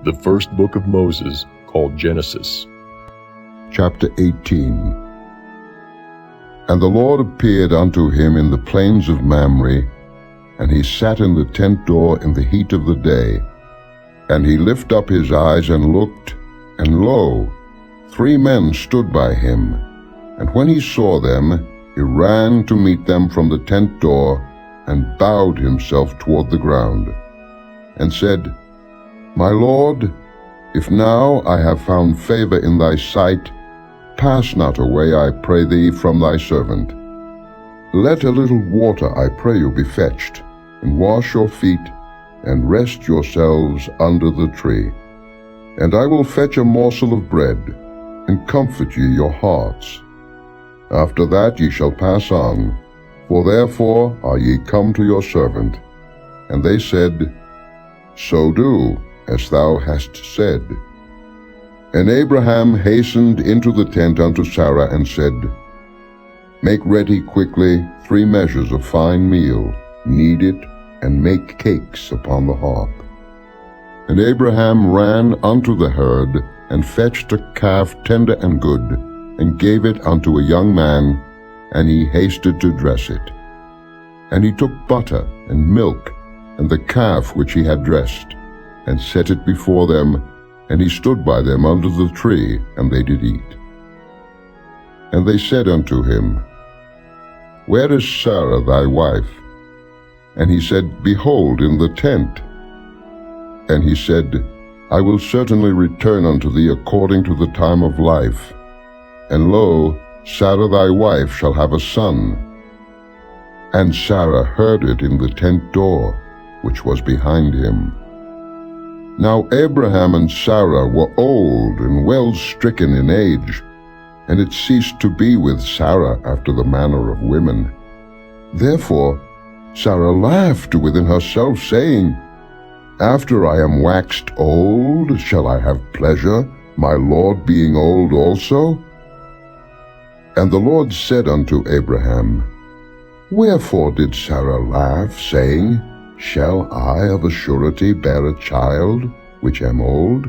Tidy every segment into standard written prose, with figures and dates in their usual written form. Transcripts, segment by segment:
The first book of Moses, called Genesis. Chapter 18. And the Lord appeared unto him in the plains of Mamre, and he sat in the tent door in the heat of the day. And he lifted up his eyes and looked, and lo, 3 men stood by him. And when he saw them, he ran to meet them from the tent door, and bowed himself toward the ground, and said, My Lord, if now I have found favor in thy sight, pass not away, I pray thee, from thy servant. Let a little water, I pray you, be fetched, and wash your feet, and rest yourselves under the tree. And I will fetch a morsel of bread, and comfort ye your hearts. After that ye shall pass on, for therefore are ye come to your servant. And they said, So do, as thou hast said. And Abraham hastened into the tent unto Sarah, and said, Make ready quickly 3 measures of fine meal, knead it, and make cakes upon the hob. And Abraham ran unto the herd, and fetched a calf tender and good, and gave it unto a young man, and he hasted to dress it. And he took butter and milk, and the calf which he had dressed, and set it before them, and he stood by them under the tree, and they did eat. And they said unto him, Where is Sarah thy wife? And he said, Behold, in the tent. And he said, I will certainly return unto thee according to the time of life. And lo, Sarah thy wife shall have a son. And Sarah heard it in the tent door, which was behind him. Now Abraham and Sarah were old and well stricken in age, and it ceased to be with Sarah after the manner of women. Therefore Sarah laughed within herself, saying, After I am waxed old, shall I have pleasure, my Lord being old also? And the Lord said unto Abraham, Wherefore did Sarah laugh, saying, Shall I of a surety bear a child, which am old?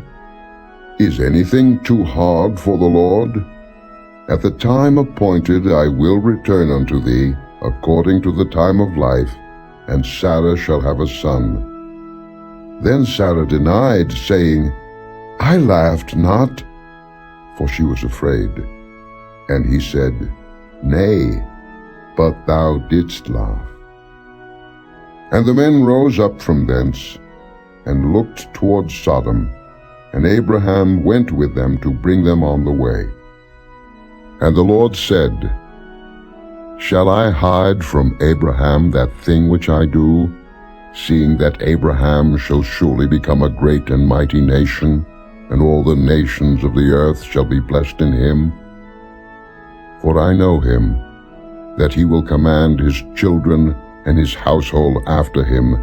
Is anything too hard for the Lord? At the time appointed I will return unto thee, according to the time of life, and Sarah shall have a son. Then Sarah denied, saying, I laughed not, for she was afraid. And he said, Nay, but thou didst laugh. And the men rose up from thence, and looked toward Sodom, and Abraham went with them to bring them on the way. And the Lord said, Shall I hide from Abraham that thing which I do, seeing that Abraham shall surely become a great and mighty nation, and all the nations of the earth shall be blessed in him? For I know him, that he will command his children and his household after him,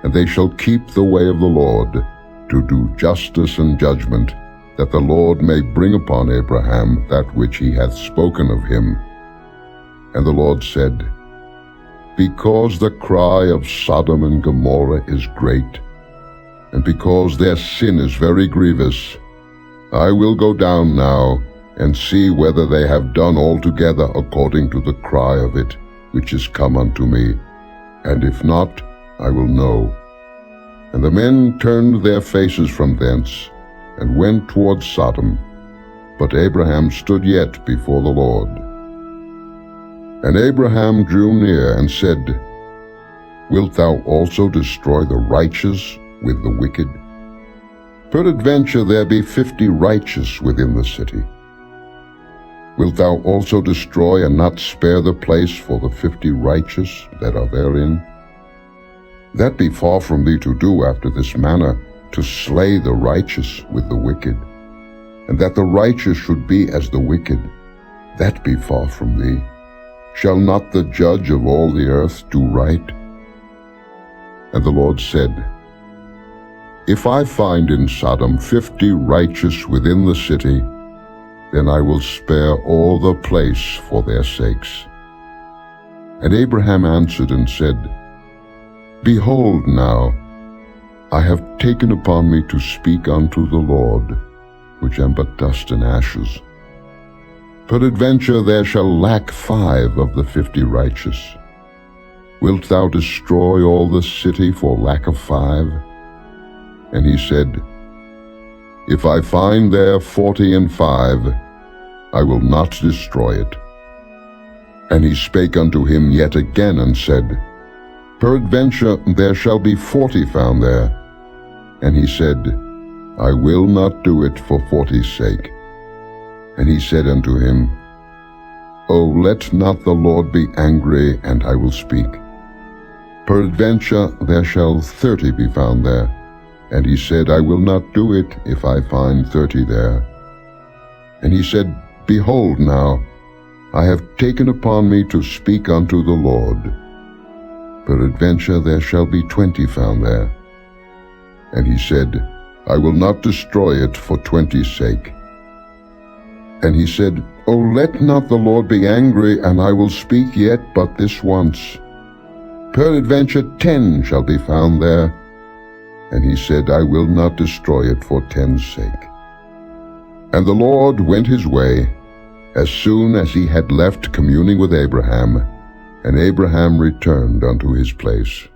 and they shall keep the way of the Lord, to do justice and judgment, that the Lord may bring upon Abraham that which he hath spoken of him. And the Lord said, Because the cry of Sodom and Gomorrah is great, and because their sin is very grievous, I will go down now, and see whether they have done altogether according to the cry of it, which is come unto me, and if not, I will know. And the men turned their faces from thence, and went toward Sodom, but Abraham stood yet before the Lord. And Abraham drew near, and said, Wilt thou also destroy the righteous with the wicked? Peradventure there be 50 righteous within the city. Wilt thou also destroy and not spare the place for the 50 righteous that are therein? That be far from thee to do after this manner, to slay the righteous with the wicked, and that the righteous should be as the wicked. That be far from thee. Shall not the judge of all the earth do right? And the Lord said, If I find in Sodom 50 righteous within the city, then I will spare all the place for their sakes. And Abraham answered and said, Behold now, I have taken upon me to speak unto the Lord, which am but dust and ashes. Peradventure there shall lack 5 of the 50 righteous. Wilt thou destroy all the city for lack of 5? And he said, If I find there 40 and 5, I will not destroy it. And he spake unto him yet again, and said, Peradventure there shall be 40 found there. And he said, I will not do it for 40's sake. And he said unto him, O let not the Lord be angry, and I will speak. Peradventure there shall 30 be found there. And he said, I will not do it if I find 30 there. And he said, Behold now, I have taken upon me to speak unto the Lord. Peradventure there shall be 20 found there. And he said, I will not destroy it for 20's sake. And he said, O let not the Lord be angry, and I will speak yet but this once. Peradventure 10 shall be found there. And he said, I will not destroy it for 10's sake. And the Lord went his way, as soon as he had left communing with Abraham, and Abraham returned unto his place.